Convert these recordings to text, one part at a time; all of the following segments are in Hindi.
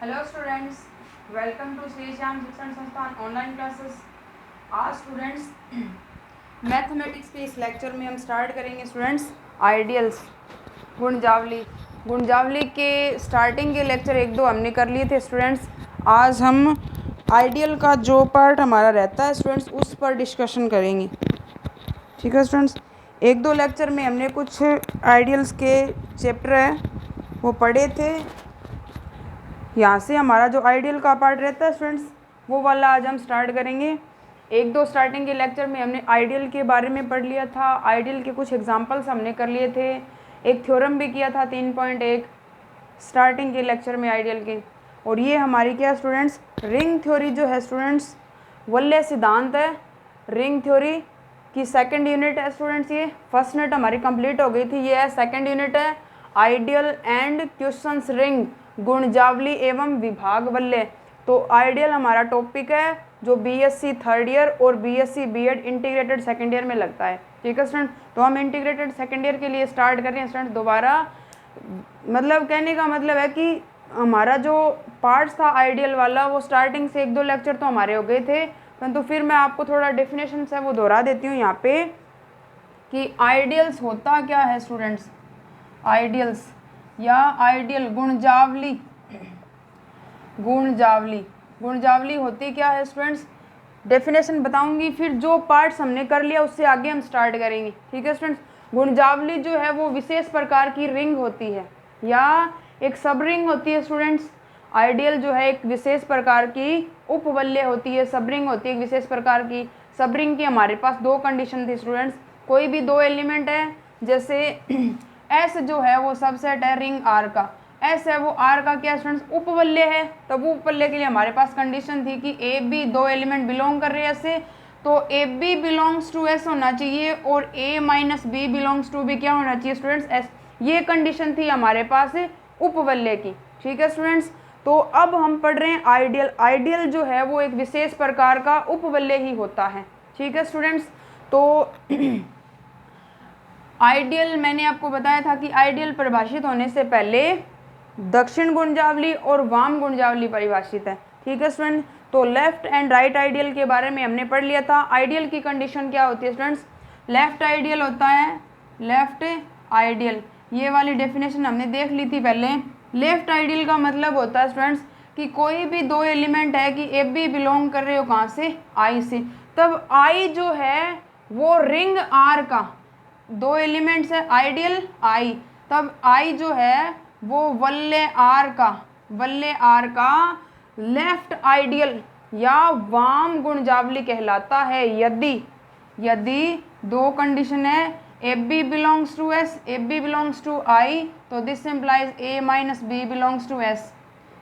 Hello students, welcome to Shri Shyam Shikshan Sansthan online classes. आज स्टूडेंट्स मैथमेटिक्स के इस लेक्चर में हम स्टार्ट करेंगे स्टूडेंट्स आइडियल्स, गुणजावली के स्टार्टिंग के लेक्चर 1-2 हमने कर लिए थे स्टूडेंट्स। आज हम आइडियल का जो पार्ट हमारा रहता है स्टूडेंट्स उस पर डिस्कशन करेंगे। ठीक है स्टूडेंट्स, 1-2 लेक्चर में हमने कुछ आइडियल्स के चैप्टर है वो पढ़े थे। यहाँ से हमारा जो आइडियल का पार्ट रहता है स्टूडेंट्स वो वाला आज हम स्टार्ट करेंगे। 1-2 स्टार्टिंग के लेक्चर में हमने आइडियल के बारे में पढ़ लिया था, आइडियल के कुछ एग्जांपल्स हमने कर लिए थे, एक थ्योरम भी किया था 3.1 स्टार्टिंग के लेक्चर में आइडियल के। और ये हमारी क्या स्टूडेंट्स रिंग थ्योरी जो है स्टूडेंट्स वल्ले सिद्धांत है, रिंग थ्योरी की सेकेंड यूनिट है स्टूडेंट्स। ये फर्स्ट यूनिट हमारी कंप्लीट हो गई थी, ये है सेकेंड यूनिट है आइडियल एंड क्वेश्चंस रिंग गुणजावली एवं विभाग वल्य। तो आइडियल हमारा टॉपिक है जो बीएससी थर्ड ईयर और BSc BEd integrated second year में लगता है। ठीक है स्टूडेंट, तो हम इंटीग्रेटेड सेकेंड ईयर के लिए स्टार्ट कर रहे हैं स्टूडेंट दोबारा। मतलब कहने का मतलब है कि हमारा जो पार्ट्स था आइडियल वाला वो स्टार्टिंग से 1-2 लेक्चर तो हमारे हो गए थे, परंतु फिर मैं आपको थोड़ा डेफिनेशन है वो दोहरा देती हूँ यहाँ पे कि आइडियल्स होता क्या है स्टूडेंट्स। आइडियल्स या आइडियल गुणजावली होती क्या है स्टूडेंट्स, डेफिनेशन बताऊंगी, फिर जो पार्ट्स हमने कर लिया उससे आगे हम स्टार्ट करेंगे। ठीक है स्टूडेंट्स, गुणजावली जो है वो विशेष प्रकार की रिंग होती है या एक सब रिंग होती है स्टूडेंट्स। आइडियल जो है एक विशेष प्रकार की उपवलय होती है, सब रिंग होती है एक विशेष प्रकार की। सब रिंग की हमारे पास 2 कंडीशन थी स्टूडेंट्स, कोई भी 2 एलिमेंट है, जैसे एस जो है वो सबसेट है रिंग आर का, एस है वो आर का क्या स्टूडेंट्स उपवलय है। तो वो उपवलय के लिए हमारे पास कंडीशन थी कि ए बी 2 एलिमेंट बिलोंग कर रहे हैं ऐसे, तो A B belongs to S होना चाहिए और A minus B belongs to भी क्या होना चाहिए स्टूडेंट्स एस। ये कंडीशन थी हमारे पास उपवलय की। ठीक है स्टूडेंट्स, तो अब हम पढ़ रहे हैं आइडियल। आइडियल जो है वो एक विशेष प्रकार का उपवलय ही होता है। ठीक है स्टूडेंट्स, तो आइडियल मैंने आपको बताया था कि आइडियल परिभाषित होने से पहले दक्षिण गुणजावली और वाम गुणजावली परिभाषित है। ठीक है स्टूडेंट, तो लेफ्ट एंड राइट आइडियल के बारे में हमने पढ़ लिया था। आइडियल की कंडीशन क्या होती है स्टूडेंट्स, लेफ्ट आइडियल होता है, लेफ्ट आइडियल, ये वाली डेफिनेशन हमने देख ली थी पहले। लेफ्ट आइडियल का मतलब होता है स्टूडेंट्स कि कोई भी 2 एलिमेंट है कि ए बी बिलोंग कर रहे हो कहाँ से, आई से, तब आई जो है वो रिंग आर का 2 एलिमेंट्स है आइडियल आई, तब आई जो है वो वल्य आर का लेफ्ट आइडियल या वाम गुणजावली कहलाता है। यदि 2 कंडीशन है, A B belongs to S, A B belongs to I, तो this implies A minus B belongs to S.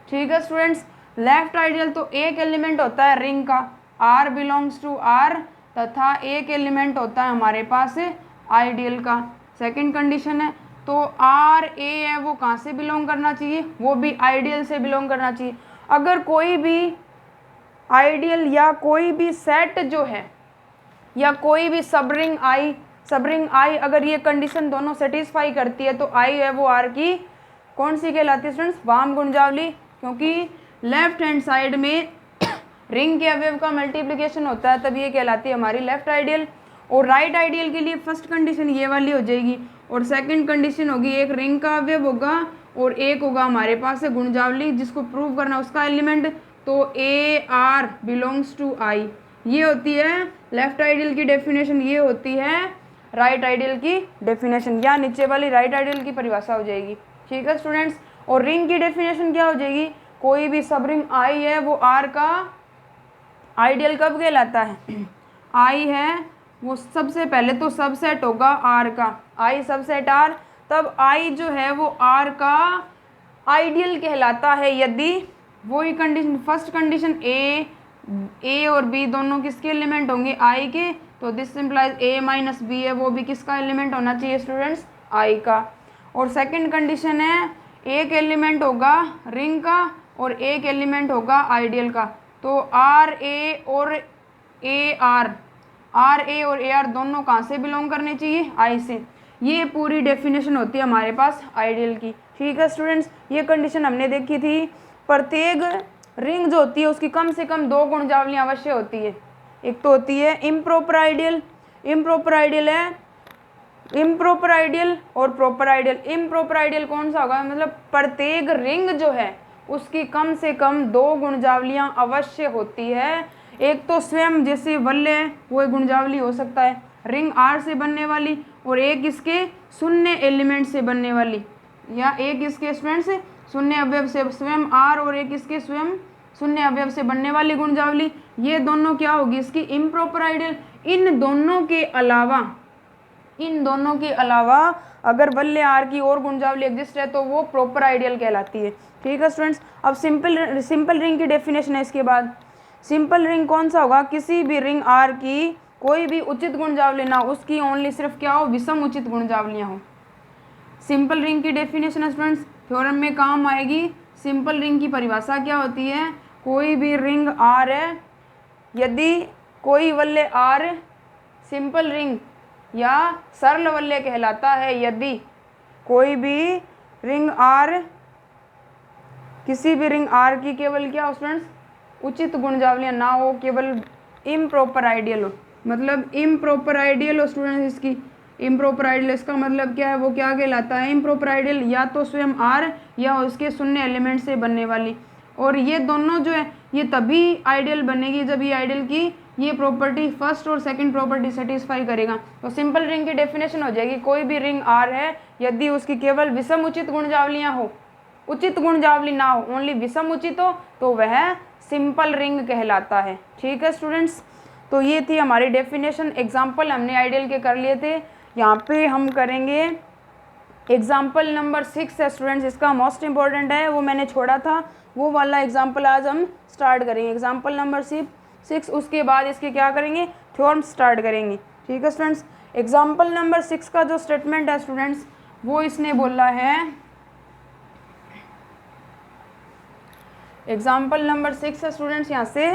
ठीक है स्टूडेंट्स, लेफ्ट आइडियल तो एक एलिमेंट होता है रिंग का, आर बिलोंग्स टू आर, तथा एक एलिमेंट होता है हमारे पास आइडियल का। सेकंड कंडीशन है तो आर ए है वो कहाँ से बिलोंग करना चाहिए, वो भी आइडियल से बिलोंग करना चाहिए। अगर कोई भी आइडियल या कोई भी सेट जो है या कोई भी सब रिंग आई अगर ये कंडीशन दोनों सेटिस्फाई करती है तो आई है वो आर की कौन सी कहलाती है स्टूडेंट्स, वाम गुणजावली, क्योंकि लेफ्ट हैंड साइड में रिंग के अवयव का मल्टीप्लिकेशन होता है, तब ये कहलाती है हमारी लेफ्ट आइडियल। और राइट आइडियल के लिए फर्स्ट कंडीशन ये वाली हो जाएगी और सेकंड कंडीशन होगी एक रिंग का अवयव होगा और एक होगा हमारे पास है गुणजावली जिसको प्रूव करना उसका एलिमेंट, तो ए आर बिलोंग्स टू आई। ये होती है लेफ्ट आइडियल की डेफिनेशन, ये होती है राइट आइडियल की डेफिनेशन, या नीचे वाली राइट आइडियल की परिभाषा हो जाएगी। ठीक है स्टूडेंट्स, और रिंग की डेफिनेशन क्या हो जाएगी, कोई भी सब रिंग आई है वो आर का आइडियल कब कहलाता है, आई है वो सबसे पहले तो सबसेट होगा आर का, आई सबसेट आर, तब आई जो है वो आर का आइडियल कहलाता है यदि वही कंडीशन, फर्स्ट कंडीशन ए और बी दोनों किसके एलिमेंट होंगे, आई के, तो this implies A minus B है वो भी किसका एलिमेंट होना चाहिए स्टूडेंट्स, आई का। और सेकंड कंडीशन है एक एलिमेंट होगा रिंग का और एक एलिमेंट होगा आइडियल का, तो आर ए और ए आर दोनों कहाँ से बिलोंग करने चाहिए, आई से। ये पूरी डेफिनेशन होती है हमारे पास आइडियल की। ठीक है स्टूडेंट्स, ये कंडीशन हमने देखी थी प्रत्येक रिंग जो होती है उसकी कम से कम 2 गुणजावलियाँ अवश्य होती है। एक तो होती है इम्प्रॉपर आइडियल, इम्प्रॉपर आइडियल है इम्प्रॉपर आइडियल और प्रॉपर आइडियल। इम्प्रॉपर आइडियल कौन सा होगा, मतलब प्रत्येक रिंग जो है उसकी कम से कम 2 गुणजावलियाँ अवश्य होती है। एक तो स्वयं जैसे वल्य है वो एक गुणजावली हो सकता है रिंग आर से बनने वाली, और एक इसके शून्य एलिमेंट से बनने वाली, या एक इसके स्टूडेंट से शून्य अवयव से स्वयं आर और एक इसके स्वयं शून्य अवयव से बनने वाली गुणजावली। ये दोनों क्या होगी, इसकी इम्प्रॉपर आइडियल। इन दोनों के अलावा अगर वल्य आर की और गुणजावली एग्जिस्ट है तो वो प्रॉपर आइडियल कहलाती है। ठीक है स्टूडेंट्स। अब सिंपल रिंग की डेफिनेशन है इसके बाद। सिंपल रिंग कौन सा होगा, किसी भी रिंग आर की कोई भी उचित गुणजावली ना, उसकी ओनली सिर्फ क्या हो, विषम उचित गुणजावलियाँ हो। सिंपल रिंग की डेफिनेशन है स्टूडेंट्स, थ्योरम में काम आएगी। सिंपल रिंग की परिभाषा क्या होती है, कोई भी रिंग आर है, यदि कोई वल्य आर सिंपल रिंग या सरल वल्य कहलाता है, यदि कोई भी रिंग आर, किसी भी रिंग आर की केवल क्या हो स्टूडेंट्स, उचित गुणजावलियाँ ना हो, केवल इम्प्रॉपर आइडियल हो। मतलब इम्प्रॉपर आइडियल हो स्टूडेंट्स, इसकी इम्प्रॉपर आइडियल, इसका मतलब क्या है, वो क्या कहलाता है इम्प्रॉपर आइडियल, या तो स्वयं आर या उसके शून्य एलिमेंट से बनने वाली। और ये दोनों जो है ये तभी आइडियल बनेगी जब ये आइडियल की ये प्रॉपर्टी फर्स्ट और सेकंड प्रॉपर्टी सेटिस्फाई करेगा। तो सिंपल रिंग की डेफिनेशन हो जाएगी, कोई भी रिंग आर है यदि उसकी केवल विषम उचित गुणजावलियाँ हो, उचित गुणजावली ना हो, ओनली विषम उचित हो, तो वह सिंपल रिंग कहलाता है। ठीक है स्टूडेंट्स। तो ये थी हमारी डेफिनेशन। एग्जाम्पल हमने आइडियल के कर लिए थे। यहाँ पे हम करेंगे एग्जाम्पल नंबर 6 है स्टूडेंट्स, इसका मोस्ट इंपॉर्टेंट है, वो मैंने छोड़ा था, वो वाला एग्जाम्पल आज हम स्टार्ट करेंगे। एग्जाम्पल नंबर 6, उसके बाद इसके क्या करेंगे, थ्योरम स्टार्ट करेंगे। ठीक है स्टूडेंट्स। एग्जाम्पल नंबर 6 का जो स्टेटमेंट है स्टूडेंट्स, वो इसने बोला है, एग्जाम्पल नंबर 6 है स्टूडेंट्स, यहाँ से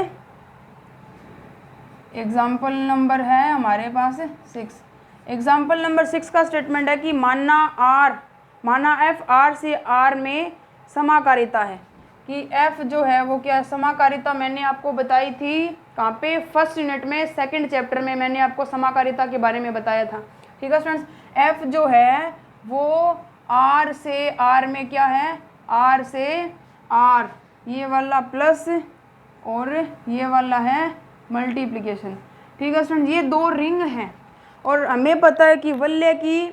एग्जाम्पल नंबर है हमारे पास 6। एग्जाम्पल नंबर 6 का स्टेटमेंट है कि माना एफ आर से आर में समाकारिता है, कि एफ जो है वो क्या समाकारिता मैंने आपको बताई थी कहाँ पे, फर्स्ट यूनिट में सेकंड चैप्टर में मैंने आपको समाकारिता के बारे में बताया था। ठीक है स्टूडेंट्स। एफ जो है वो आर से आर में क्या है, आर से आर, ये वाला प्लस और ये वाला है मल्टीप्लिकेशन। ठीक है स्टूडेंट। ये 2 रिंग हैं और हमें पता है कि वल्य की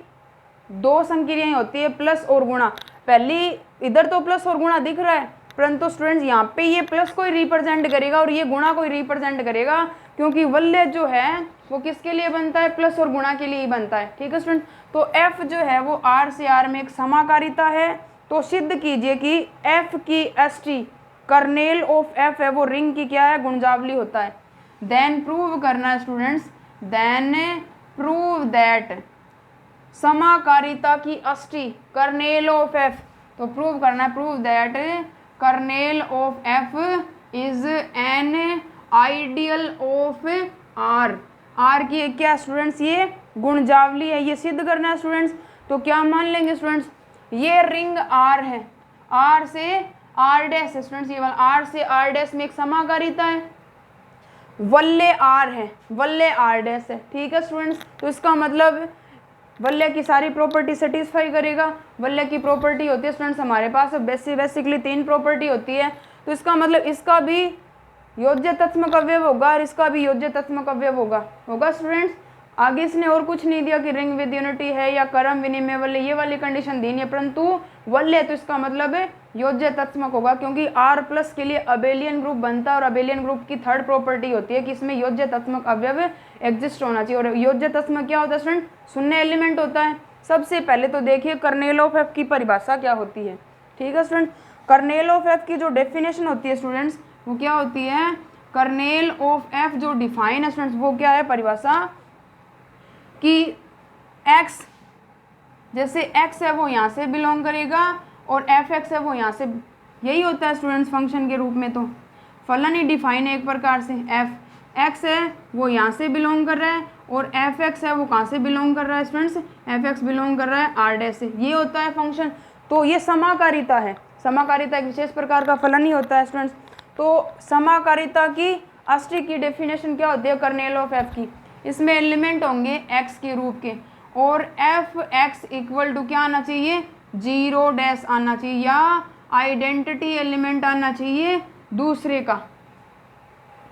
2 संक्रियाएं होती है, प्लस और गुणा। पहली इधर तो प्लस और गुणा दिख रहा है, परंतु स्टूडेंट्स यहाँ पे ये प्लस को ही रिप्रेजेंट करेगा और ये गुणा को ही रिप्रेजेंट करेगा, क्योंकि वल्य जो है वो किसके लिए बनता है, प्लस और गुणा के लिए ही बनता है। ठीक है स्टूडेंट। तो एफ जो है वो आर से आर में एक समाकारिता है। तो सिद्ध कीजिए कि एफ की S T kernel of F है, वो रिंग की क्या है, गुणजावली होता है। देन प्रूव करना है स्टूडेंट्स, देन प्रूव दैट समाकारिता की अष्टी कर्नेल ऑफ एफ, तो प्रूव करना है, prove that kernel of F is an ideal of R. R की क्या स्टूडेंट्स, ये गुणजावली है, ये सिद्ध करना है स्टूडेंट्स। तो क्या मान लेंगे स्टूडेंट्स, ये रिंग आर है, आर से आर डैश है स्टूडेंट्स, ये वाला आर से आर डैश में एक समाकारिता है, वल्य आर है, वल्य आर डैश है। ठीक है स्टूडेंट्स। तो इसका मतलब वल्य की सारी प्रॉपर्टी सेटिस्फाई करेगा। वल्य की प्रॉपर्टी होती है स्टूडेंट्स हमारे पास बेसिकली 3 प्रॉपर्टी होती है। तो इसका मतलब इसका भी योज्यतात्मक अवयव होगा और इसका भी योज्यतात्मक अवयव होगा स्टूडेंट्स। आगे इसने और कुछ नहीं दिया कि रिंग विद यूनिटी है या क्रम विनिमय वल्य, ये वाली कंडीशन दी नहीं है, परंतु वल्य तो इसका मतलब योज्यतात्मक होगा, क्योंकि आर प्लस के लिए अबेलियन ग्रुप बनता है और अबेलियन ग्रुप की 3rd प्रॉपर्टी होती है कि इसमें योज्यतात्मक अवयव एग्जिस्ट होना चाहिए। और योज्यतात्मक क्या होता है स्टूडेंट, शून्य एलिमेंट होता है। सबसे पहले तो देखिए कर्नेल ऑफ एफ की परिभाषा क्या होती है। ठीक है स्टूडेंट। कर्नेल ऑफ एफ की जो डेफिनेशन होती है स्टूडेंट्स, वो क्या होती है, कर्नेल ऑफ एफ जो डिफाइन है स्टूडेंट्स, वो क्या है परिभाषा, कि x जैसे x है वो यहाँ से बिलोंग करेगा और fx है वो यहाँ से, यही होता है स्टूडेंट्स फंक्शन के रूप में। तो फलन ही डिफाइन है एक प्रकार से, x है वो यहाँ से बिलोंग कर रहा है और fx है वो कहाँ से बिलोंग कर रहा है स्टूडेंट्स, fx बिलोंग कर रहा है r डैश से, ये होता है फंक्शन। तो ये समाकारिता है, समाकारिता एक विशेष प्रकार का फलन ही होता है स्टूडेंट्स। तो समाकारिता की अष्टी की डेफिनेशन क्या होती है कर्नेल ऑफ एफ की, इसमें एलिमेंट होंगे एक्स के रूप के और एफ एक्स इक्वल टू क्या आना चाहिए 0 आना चाहिए या आइडेंटिटी एलिमेंट आना चाहिए दूसरे का।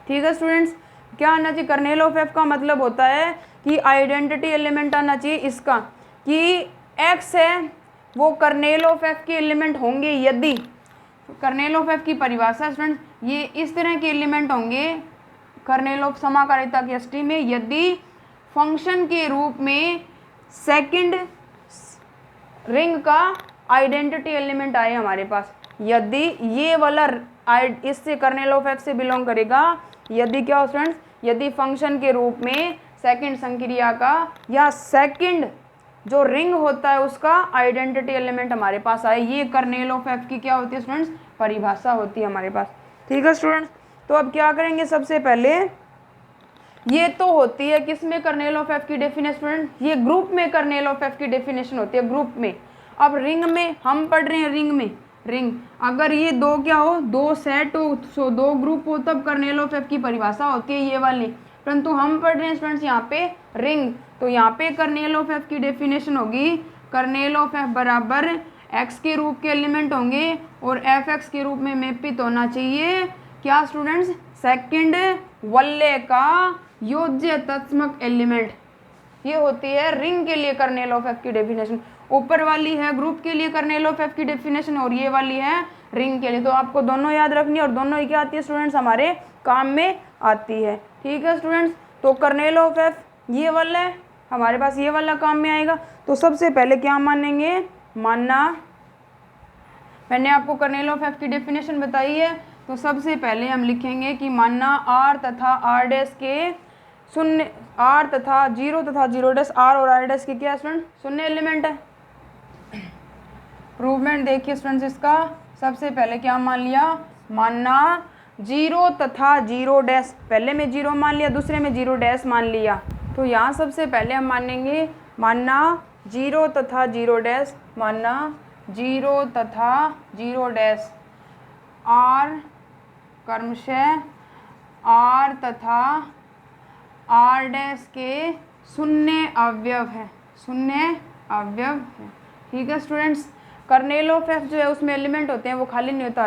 ठीक है स्टूडेंट्स, क्या आना चाहिए कर्नेल ऑफ एफ का मतलब होता है कि आइडेंटिटी एलिमेंट आना चाहिए इसका कि एक्स है वो कर्नेल ऑफ एफ के एलिमेंट होंगे यदि, कर्नेल ऑफ एफ की परिभाषा स्टूडेंट्स ये इस तरह के एलिमेंट होंगे कर्नेल ऑफ समाकारिता की अष्टी में यदि फंक्शन के रूप में सेकंड रिंग का आइडेंटिटी एलिमेंट आए हमारे पास, यदि ये वाला इससे कर्नेल ऑफ एफ से बिलोंग करेगा यदि क्या हो स्टूडेंट्स, यदि फंक्शन के रूप में सेकंड संक्रिया का या सेकंड जो रिंग होता है उसका आइडेंटिटी एलिमेंट हमारे पास आए, ये कर्नेल ऑफ एफ की क्या होती है स्टूडेंट्स परिभाषा होती है हमारे पास। ठीक है स्टूडेंट्स, तो अब क्या करेंगे सबसे पहले ये तो होती है किसमें कर्नेल ऑफ एफ की डेफिनेशन स्टूडेंट, ये ग्रुप में कर्नेल ऑफ एफ की डेफिनेशन होती है ग्रुप में। अब रिंग में हम पढ़ रहे हैं रिंग में, रिंग अगर ये दो क्या हो दो सेट हो सो दो ग्रुप हो तब कर्नेल ऑफ एफ की परिभाषा होती है ये वाली, परंतु हम पढ़ रहे हैं स्टूडेंट्स यहाँ पे रिंग, तो यहाँ पे कर्नेल ऑफ एफ की डेफिनेशन होगी कर्नेल ऑफ एफ बराबर एक्स के रूप के एलिमेंट होंगे और एफ एक्स के रूप में मैपित होना चाहिए क्या स्टूडेंट्स सेकंड वल्ले का योज्य तत्समक एलिमेंट, ये होती है रिंग के लिए कर्नेल ऑफ एफ की डेफिनेशन। ऊपर वाली है ग्रुप के लिए कर्नेल ऑफ एफ की डेफिनेशन और ये वाली है रिंग के लिए, तो आपको दोनों याद रखनी है और दोनों ही क्या आती है स्टूडेंट्स हमारे काम में आती है। ठीक है स्टूडेंट्स, तो कर्नेल ऑफ एफ ये वाला है हमारे पास, ये वाला काम में आएगा। तो सबसे पहले क्या मानेंगे, मानना मैंने आपको कर्नेल ऑफ एफ की डेफिनेशन बताई है, तो सबसे पहले हम लिखेंगे कि मानना आर तथा आर डैश के शून्य, आर तथा 0 तथा 0 डैश आर और आर डैश के क्या स्टूडेंट शून्य एलिमेंट है। प्रूवमेंट देखिए स्टूडेंट्स इसका, सबसे पहले क्या मान लिया, मानना 0 तथा 0 डैश, पहले में 0 मान लिया दूसरे में 0 डैश मान लिया, तो यहाँ सबसे पहले हम मानेंगे मानना 0 तथा 0 डैश, मानना 0 तथा 0 डैश आर क्रमशः आर तथा आर डैश के शून्य अवयव है, शून्य अवयव है। ठीक है स्टूडेंट्स, कर्नेल ऑफ एफ जो है उसमें एलिमेंट होते हैं वो खाली नहीं होता,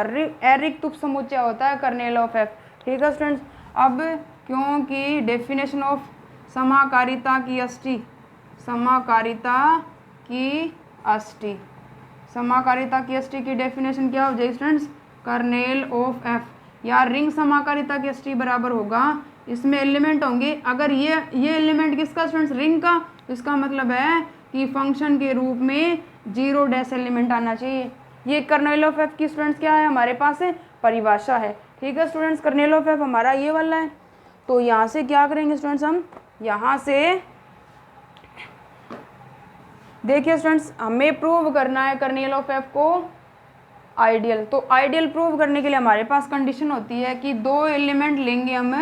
अरिक्त उपसमुच्चय होता है कर्नेल ऑफ एफ। ठीक है स्टूडेंट्स, अब क्योंकि डेफिनेशन ऑफ समाकारिता की अष्टी, समाकारिता की अष्टी, समाकारिता की अष्टी की डेफिनेशन क्या हो जाएगी स्टूडेंट्स, कर्नेल ऑफ एफ या रिंग समाकारिता की अष्टी बराबर होगा, इसमें एलिमेंट होंगे अगर ये एलिमेंट किसका स्टूडेंट्स रिंग का, इसका मतलब है कि फंक्शन के रूप में 0 डैश एलिमेंट आना चाहिए। ये कर्नेल ऑफ एफ की स्टूडेंट्स क्या है हमारे पास है परिभाषा है। ठीक है स्टूडेंट्स, कर्नेल ऑफ एफ हमारा ये वाला है, तो यहाँ से क्या करेंगे स्टूडेंट्स, हम यहाँ से देखिए स्टूडेंट्स हमें प्रूव करना है कर्नेल ऑफ एफ को आइडियल, तो आइडियल प्रूव करने के लिए हमारे पास कंडीशन होती है कि दो एलिमेंट लेंगे हम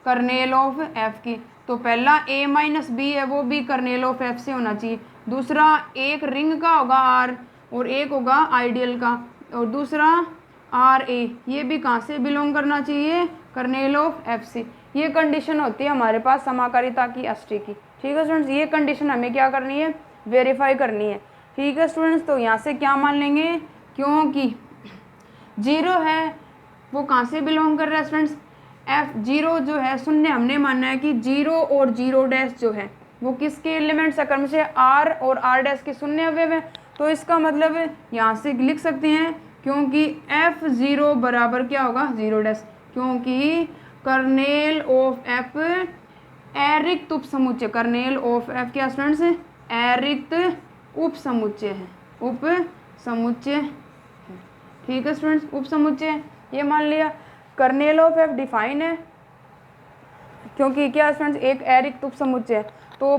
कर्नेल ऑफ एफ की, तो पहला a माइनस बी है वो भी कर्नेल ऑफ एफ से होना चाहिए, दूसरा एक रिंग का होगा आर और एक होगा आइडियल का, और दूसरा आर ए ये भी कहाँ से बिलोंग करना चाहिए कर्नेल ऑफ एफ से। ये कंडीशन होती है हमारे पास समाकारिता की अष्टी की। ठीक है स्टूडेंट्स, ये कंडीशन हमें क्या करनी है वेरीफाई करनी है। ठीक है स्टूडेंट्स, तो यहाँ से क्या मान लेंगे, क्योंकि 0 है वो कहाँ से बिलोंग कर रहा है स्टूडेंट्स, एफ 0 जो है शून्य हमने मानना है कि 0 और 0 डैश जो है वो किसके एलिमेंट्स है क्रम से आर और आर डैश के शून्य अवयव है, तो इसका मतलब यहाँ से लिख सकते हैं क्योंकि f0 बराबर क्या होगा 0 डैश, क्योंकि कर्नेल ऑफ एफ अरिक्त उप समुच्चय, कर्नेल ऑफ एफ क्या स्टूडेंट्स अरिक्त उप समुच्चय है, उप समुच्चय है। ठीक है स्टूडेंट्स, उप समुच्चय ये मान लिया। कर्नेल ऑफ एफ डिफाइन है क्योंकि क्या स्टूडेंट्स एक अरिक्त उप समुच्चय है, तो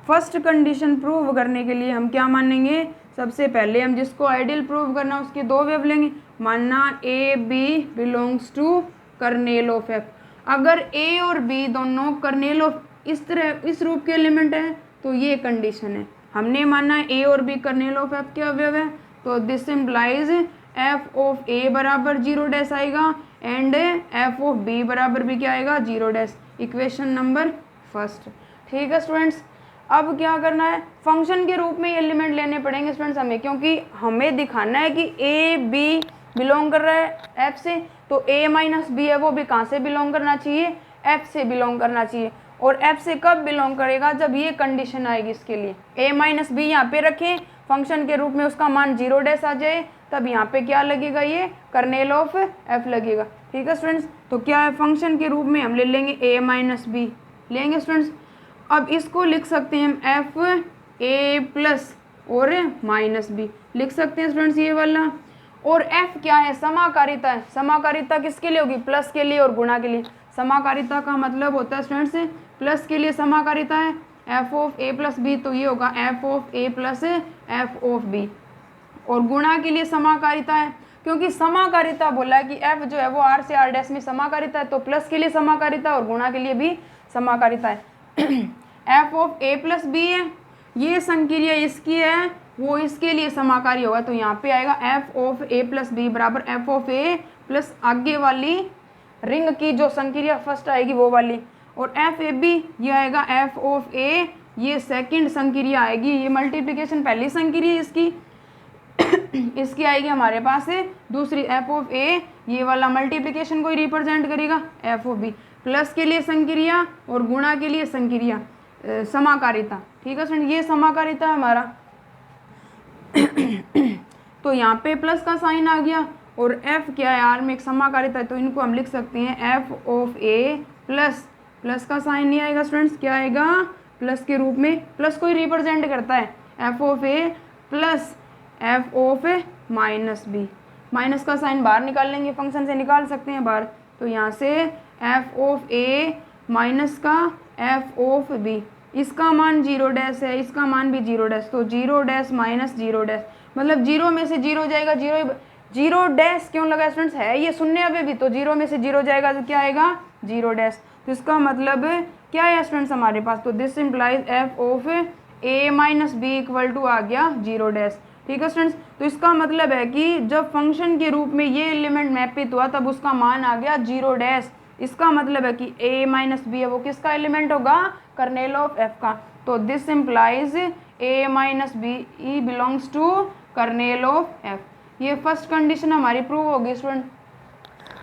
फर्स्ट कंडीशन प्रूव करने के लिए हम क्या मानेंगे, सबसे पहले हम जिसको आइडियल प्रूव करना उसके दो वेव लेंगे, मानना A B belongs to kernel of F. अगर ए और बी दोनों कर्नेल ऑफ इस तरह इस रूप के एलिमेंट है तो ये कंडीशन है, हमने माना ए और बी कर्नेल ऑफ एफ के अवयव है, तो दिस इम्प्लाइज एफ ऑफ ए बराबर 0 डैश आएगा एंड एफ ऑफ बी बराबर भी क्या आएगा 0 डैश। Equation number first. ठीक है स्टूडेंट्स, अब क्या करना है, फंक्शन के रूप में एलिमेंट लेने पड़ेंगे स्टूडेंट्स हमें, क्योंकि हमें दिखाना है कि ए बी बिलोंग कर रहा है एफ से, तो ए माइनस बी है वो भी कहाँ से बिलोंग करना चाहिए, एफ से बिलोंग करना चाहिए। और एफ से कब बिलोंग करेगा, जब ये कंडीशन आएगी इसके लिए, ए माइनस बी यहाँ पे रखें फंक्शन के रूप में, उसका मान 0 डैश आ जाए, तब यहाँ पे क्या लगेगा, ये कर्नेल ऑफ एफ लगेगा। ठीक है स्टूडेंट्स, तो क्या है, फंक्शन के रूप में हम ले लेंगे ए माइनस बी लेंगे स्टूडेंट्स। अब इसको लिख सकते हैं हम एफ ए प्लस और माइनस बी लिख सकते हैं स्टूडेंट्स ये वाला। और एफ क्या है, समाकारिता है। समाकारिता किसके लिए होगी, प्लस के लिए और गुणा के लिए। समाकारिता का मतलब होता है स्टूडेंट्स प्लस के लिए समाकारिता है F of A plus B, तो ये होगा F of A plus F of B. और गुणा के लिए समाकारिता है, क्योंकि समाकारिता बोला है कि एफ जो है वो आर से आर डैश में समाकारिता है, तो प्लस के लिए समाकारिता और गुणा के लिए भी समाकारिता है। F of A plus B है, ये संक्रिया इसकी है, वो इसके लिए समाकारी होगा, तो यहाँ पे आएगा F of A plus B बराबर एफ ऑफ ए प्लस आगे वाली रिंग की जो संक्रिया फर्स्ट आएगी वो वाली, और एफ ए बी ये आएगा एफ ऑफ ए, ये सेकंड संक्रिया आएगी, ये मल्टीप्लिकेशन पहली संक्रिया इसकी इसकी आएगी हमारे पास से दूसरी एफ ऑफ ए, ये वाला मल्टीप्लिकेशन को ही रिप्रेजेंट करेगा एफ ऑफ बी। प्लस के लिए संक्रिया और गुणा के लिए संक्रिया समाकारिता। ठीक है स्टूडेंट, ये समाकारिता है हमारा। तो यहाँ पे प्लस का साइन आ गया और एफ क्या है, आर में एक समाकारिता है, तो इनको हम लिख सकते हैं F of A plus, plus का साइन नहीं आएगा स्टूडेंट्स, क्या आएगा प्लस के रूप में, प्लस को ही रिप्रेजेंट करता है F of A plus F of minus B. Minus का साइन बाहर निकाल लेंगे, फंक्शन से निकाल सकते हैं बाहर, तो यहाँ से एफ ऑफ ए माइनस का एफ ऑफ बी, इसका मान 0 डैश है, इसका मान भी 0 डैश, तो 0 डैश माइनस 0 डैश, मतलब 0 में से 0 जाएगा, 0 डैश क्यों लगा स्टूडेंट्स, है ये शून्य अभी भी, तो 0 में से 0 जाएगा तो क्या आएगा 0 डैश, तो इसका मतलब क्या है स्टूडेंट्स हमारे पास, तो this implies F of A minus B equal to आ गया 0 डैश। ठीक है स्टूडेंट्स, तो इसका मतलब है कि जब फंक्शन के रूप में ये एलिमेंट मैपित हुआ तब उसका मान आ गया 0 डैश। इसका मतलब है कि a माइनस बी है वो किसका एलिमेंट होगा, कर्नेल ऑफ f का, तो this implies a minus B E belongs to kernel of f। ये फर्स्ट कंडीशन हमारी प्रूव होगी स्टूडेंट।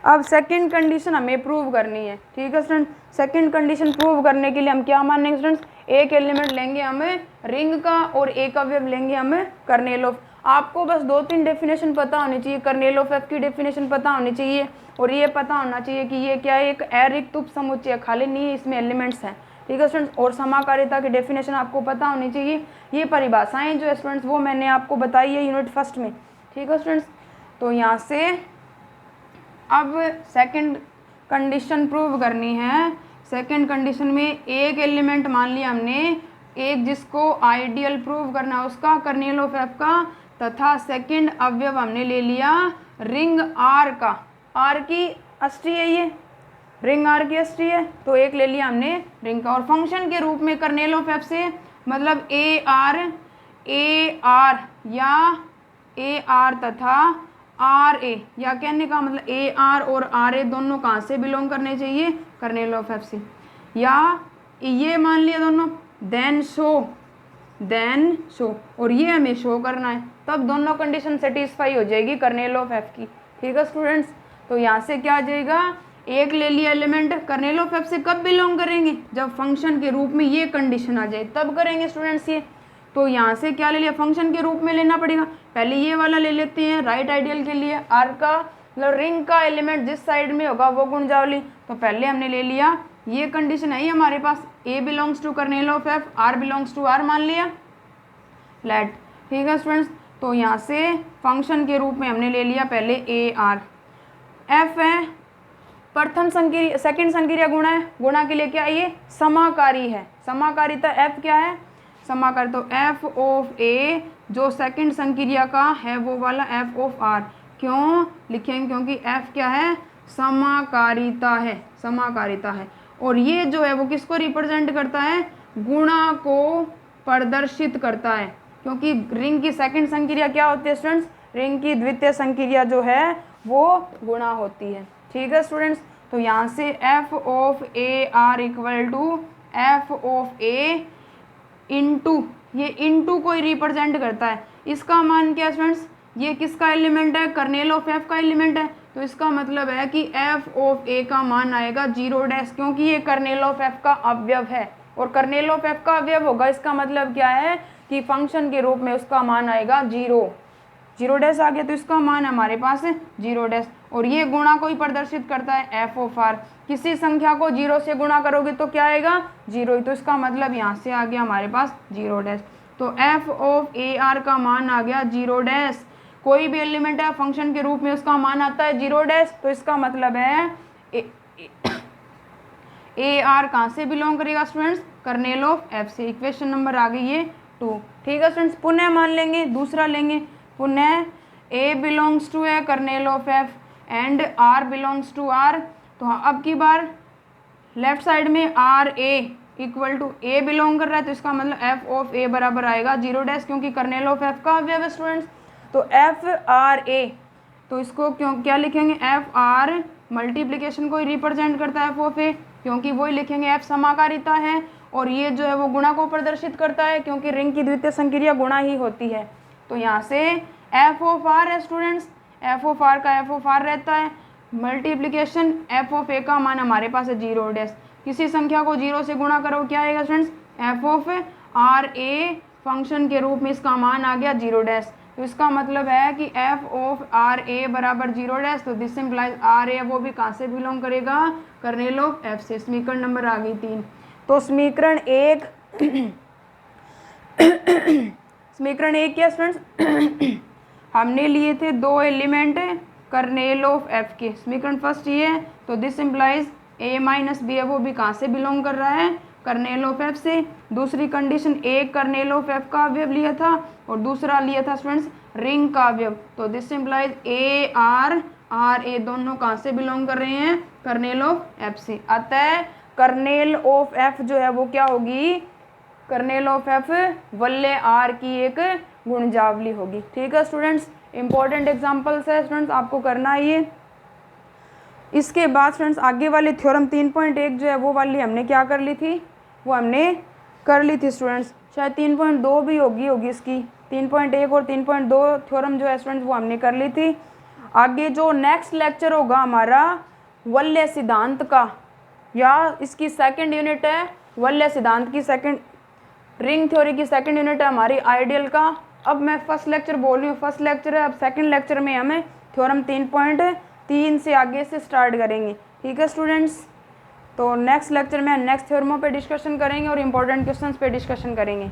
अब सेकंड कंडीशन हमें प्रूव करनी है। ठीक है स्टूडेंट, सेकंड कंडीशन प्रूव करने के लिए हम क्या मानेंगे स्टूडेंट्स, एक एलिमेंट लेंगे हमें रिंग का और एक अवयव लेंगे हमें कर्नेल ऑफ। आपको बस 2-3 डेफिनेशन पता होनी चाहिए, कर्नेल ऑफ एफ की डेफिनेशन पता होनी चाहिए और ये पता होना चाहिए कि ये क्या है, एक अरिक्त उपसमुच्चय खाली नहीं है, इसमें एलिमेंट्स हैं। ठीक है स्टूडेंट्स, और समाकारिता की डेफिनेशन आपको पता होनी चाहिए। ये परिभाषाएं जो स्टूडेंट्स वो मैंने आपको बताई है यूनिट फर्स्ट में। ठीक है स्टूडेंट्स, तो यहाँ से अब सेकंड कंडीशन प्रूव करनी है। सेकंड कंडीशन में एक एलिमेंट मान लिया हमने, एक जिसको आइडियल प्रूव करना है उसका कर्नेल ऑफ एफ का, तथा सेकंड अवयव हमने ले लिया रिंग आर का, आर की अष्टी है ये, रिंग आर की अष्टी है, तो एक ले लिया हमने रिंग का, और फंक्शन के रूप में कर्नेल ऑफ एफ से मतलब ए आर या ए आर तथा आर ए, या कहने का मतलब ए आर और आर ए दोनों कहाँ से बिलोंग करने चाहिए, कर्नेल ऑफ एफ से, या ये मान लिया दोनों देन शो और ये हमें शो करना है, तब दोनों कंडीशन सेटिस्फाई हो जाएगी कर्नेल ऑफ एफ की। ठीक है स्टूडेंट्स, तो यहाँ से क्या आ जाएगा, एक ले लिया एलिमेंट, कर्नेल ऑफ एफ से कब बिलोंग करेंगे, जब फंक्शन के रूप में ये कंडीशन आ जाए तब करेंगे स्टूडेंट्स ये। तो यहाँ से क्या ले लिया, फंक्शन के रूप में लेना पड़ेगा, पहले ये वाला ले लेते हैं राइट आइडियल के लिए, आर का मतलब रिंग का एलिमेंट जिस साइड में होगा वो गुणजावली, तो पहले हमने ले लिया, ये कंडीशन है हमारे पास, A belongs to kernel of F, R belongs to R मान लिया लेट। ठीक है स्टूडेंट्स, तो यहाँ से फंक्शन के रूप में हमने ले लिया पहले ए आर, एफ है प्रथम संक्रिया, सेकंड संक्रिया गुणा है, गुणा के लिए क्या है ये समाकारी है, समाकारिता एफ क्या है समाकारी, तो एफ ऑफ ए जो सेकंड संक्रिया का है वो वाला एफ ऑफ आर, क्यों लिखेंगे, क्योंकि एफ क्या है समाकारिता है, समाकारिता है, और ये जो है वो किसको रिप्रेजेंट करता है, गुणा को प्रदर्शित करता है, क्योंकि रिंग की सेकंड संक्रिया क्या होती है स्टूडेंट्स, रिंग की द्वितीय संक्रिया जो है वो गुणा होती है। ठीक है स्टूडेंट्स, तो यहाँ से F of A R equal to F of A into, ये इंटू को रिप्रेजेंट करता है, इसका मान क्या है स्टूडेंट्स, ये किसका एलिमेंट है, कर्नेल ऑफ एफ का एलिमेंट है, तो इसका मतलब है कि एफ ऑफ ए का मान आएगा 0 क्योंकि ये कर्नेल ऑफ एफ का अवयव है, और कर्नेल ऑफ एफ का अवयव होगा इसका मतलब क्या है कि फंक्शन के रूप में उसका मान आएगा 0 आ गया, तो इसका मान हमारे पास है 0, और ये गुणा को ही प्रदर्शित करता है एफ ऑफ आर, किसी संख्या को 0 से गुणा करोगे तो क्या आएगा 0 ही, तो इसका मतलब यहाँ से आ गया हमारे पास 0, तो एफ ऑफ ए आर का मान आ गया 0, कोई भी एलिमेंट है फंक्शन के रूप में उसका मान आता है 0, तो इसका मतलब है ए आर कहाँ से बिलोंग करेगा स्टूडेंट्स, कर्नेल ऑफ एफ से। इक्वेशन नंबर आ गई ये 2। ठीक है स्टूडेंट्स, पुनः मान लेंगे, दूसरा लेंगे, पुनः ए बिलोंग्स टू है kernel of F and R belongs to R, तो अब की बार लेफ्ट साइड में R A equal to A belong कर रहा है, तो इसका मतलब एफ ऑफ ए बराबर आएगा 0, क्योंकि कर्नेल ऑफ एफ का अवयव है स्टूडेंट्स, तो एफ आर ए, तो इसको क्यों क्या लिखेंगे, एफ आर मल्टीप्लिकेशन को रिप्रेजेंट करता है एफ ऑफ ए, क्योंकि वही लिखेंगे एफ समाकारिता है, और ये जो है वो गुणा को प्रदर्शित करता है, क्योंकि रिंग की द्वितीय संक्रिया गुणा ही होती है, तो यहाँ से एफ ऑफ आर है स्टूडेंट्स, एफ ऑफ आर का एफ ऑफ आर रहता है, मल्टीप्लिकेशन एफ ऑफ ए का मान हमारे पास है 0, किसी संख्या को 0 से गुणा करो क्या आएगा students, F of R A function के रूप में इसका मान आ गया 0, तो इसका मतलब है कि एफ ऑफ आर ए बराबर 0, तो दिस इम्प्लाइज आर ए वो भी कहाँ से बिलोंग करेगा, कर्नेल ऑफ एफ से। समीकरण नंबर आ गई 3, तो समीकरण 1 समीकरण 1 क्या स्टूडेंट्स हमने लिए थे 2 एलिमेंट कर्नेल ऑफ एफ के, समीकरण फर्स्ट ये है, तो this implies A minus B है वो भी कहाँ से बिलोंग कर रहा है, कर्नेल ऑफ एफ से। दूसरी कंडीशन एक कर्नेल ऑफ एफ का अवयव लिया था और दूसरा लिया था स्टूडेंट्स रिंग का अवयव, तो this implies A R A दोनों कहाँ से बिलोंग कर रहे हैं, कर्नेल ऑफ एफ से। अतः कर्नेल ऑफ एफ जो है वो क्या होगी, कर्नेल ऑफ एफ वल्ले आर की एक गुणजावली होगी। ठीक है स्टूडेंट्स, इंपॉर्टेंट एग्जांपल्स है स्टूडेंट्स, आपको करना है ये। इसके बाद स्टूडेंट्स आगे वाली थ्योरम 3.1 जो है वो वाली हमने क्या कर ली थी, वो हमने कर ली थी स्टूडेंट्स, शायद 3.2 भी होगी इसकी, 3.1 और 3.2 थ्योरम जो है स्टूडेंट्स वो हमने कर ली थी। आगे जो नेक्स्ट लेक्चर होगा हमारा वल्य सिद्धांत का, या इसकी सेकंड यूनिट है वल्य सिद्धांत की, सेकंड रिंग थ्योरी की सेकंड यूनिट है हमारी आइडियल का। अब मैं फर्स्ट लेक्चर बोल रही हूँ, फर्स्ट लेक्चर है, अब सेकंड लेक्चर में हमें थ्योरम 3.3 से आगे से स्टार्ट करेंगे। ठीक है स्टूडेंट्स, तो नेक्स्ट लेक्चर में नेक्स्ट थ्योरमों पे डिस्कशन करेंगे और इम्पोर्टेंट क्वेश्चंस पे डिस्कशन करेंगे।